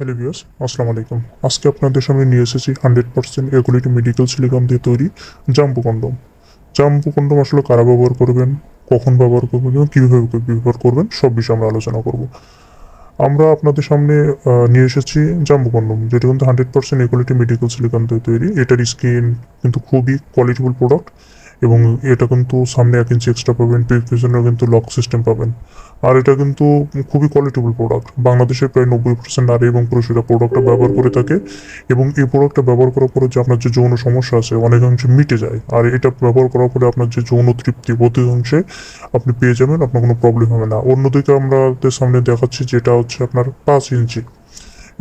Hello viewers, আসসালামু আলাইকুম। আজকে আপনাদের সামনে নিয়ে এসেছি 100% একুলিটি মেডিকেল সিলিকন দিয়ে তৈরি জাম্বো কন্ডম। জাম্বো কন্ডম আসলে কারা ব্যবহার করবেন, কখন ব্যবহার করবেন এবং কীভাবে ব্যবহার করবেন সব বিষয়ে আমরা আলোচনা করব। আমরা আপনাদের সামনে নিয়ে এসেছি জাম্বো কন্ডম, যেটা কিন্তু 100% একুলিটি মেডিকেল সিলিকন দিয়ে তৈরি। এটার স্কিন কিন্তু খুবই কোয়ালিটিফুল প্রোডাক্ট এবং এটা কিন্তু সামনে 1 ইঞ্চি এক্সট্রা পাবেন, পিছনেও কিন্তু লক সিস্টেম পাবেন। আর এটা কিন্তু খুবই কোয়ালিটিফুল প্রোডাক্ট। বাংলাদেশের প্রায় 90% নারী এবং পুরুষেরা প্রোডাক্টটা ব্যবহার করে থাকে এবং এই প্রোডাক্টটা ব্যবহার করার পরে যে আপনার যে যৌন সমস্যা আছে অনেকাংশে মিটে যায়। আর এটা ব্যবহার করার ফলে আপনার যে যৌন তৃপ্তি অধিকাংশে আপনি পেয়ে যাবেন, আপনার কোনো প্রবলেম হবে না। অন্যদিকে আমাদের সামনে দেখাচ্ছি যেটা হচ্ছে আপনার 5 ইঞ্চি।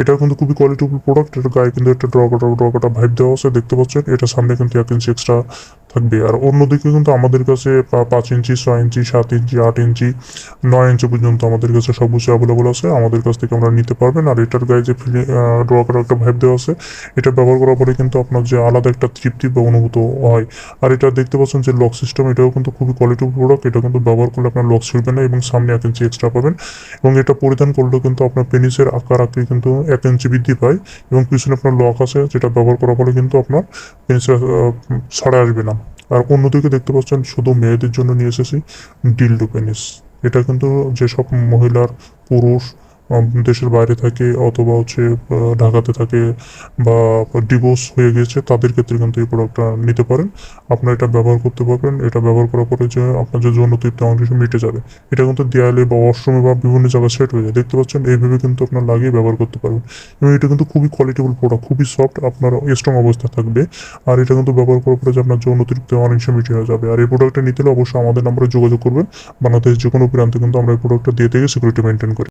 এটা কিন্তু খুবই কোয়ালিটিফুল প্রোডাক্ট। এটার গায়ে কিন্তু একটা ড্রকাটা ভাইব দেওয়া আছে, দেখতে পাচ্ছেন। এটা সামনে কিন্তু 1 ইঞ্চি এক্সট্রা থাকবে। আর অন্যদিকে কিন্তু আমাদের কাছে 5 ইঞ্চি, 6 ইঞ্চি, 7 ইঞ্চি, 8 ইঞ্চি, 9 ইঞ্চি পর্যন্ত আমাদের কাছে সব কিছু অ্যাভেলেবল আছে। আমাদের কাছ থেকে আমরা নিতে পারবেন। আর এটার গায়ে যে ড্রকার একটা ভাইব দেওয়া আছে, এটা ব্যবহার করার পরে কিন্তু আপনার যে আলাদা একটা তৃপ্তি বা অনুভূত হয়। আর এটা দেখতে পাচ্ছেন যে লক সিস্টেম, এটাও কিন্তু খুবই কোয়ালিটিফুল প্রোডাক্ট। এটা কিন্তু ব্যবহার করলে আপনার লক ছিঁড়বে না এবং সামনে 1 ইঞ্চি এক্সট্রা পাবেন। এবং এটা পরিধান করলেও কিন্তু আপনার পেনিসের আকার আকৃতি কিন্তু 1 ইঞ্চি বৃদ্ধি পায় এবং পিছনে আপনার লক আছে, যেটা ব্যবহার করার ফলে কিন্তু আপনার পেনিসের ছাড়া আসবে না। আর অন্যদিকে দেখতে পাচ্ছেন শুধু মেয়েদের জন্য নিয়ে এসেছি ডিলডো পেনিস। এটা কিন্তু যেসব মহিলার পুরুষ দেশের বাইরে থাকে অথবা হচ্ছে ঢাকাতে থাকে বা ডিভোর্স হয়ে গেছে, তাদের ক্ষেত্রে কিন্তু এই প্রোডাক্টটা নিতে পারেন। আপনারা এটা ব্যবহার করতে পারবেন। এটা ব্যবহার করার পরে যে আপনার যে যৌন তৃপ্তি অনেক কিছু মিটে যাবে। এটা কিন্তু দেয়ালে বা ওয়াশরুমে বা বিভিন্ন জায়গায় সেট হয়ে যায়, দেখতে পাচ্ছেন। এইভাবে কিন্তু আপনার লাগিয়ে ব্যবহার করতে পারবেন এবং এটা কিন্তু খুবই কোয়ালিটিফুল প্রোডাক্ট, খুবই সফট, আপনার স্ট্রং অবস্থায় থাকবে। আর এটা কিন্তু ব্যবহার করার পরে যে আপনার যৌন তৃপ্তি অনেক সময় মিটে হয়ে যাবে। আর এই প্রোডাক্টটা নিতে হলে অবশ্যই আমাদের নম্বরে যোগাযোগ করবেন। বাংলাদেশ যে কোনো প্রান্তে কিন্তু আমরা এই প্রোডাক্টটা দিয়ে থেকে সিকিউরিটি মেনটেন করি।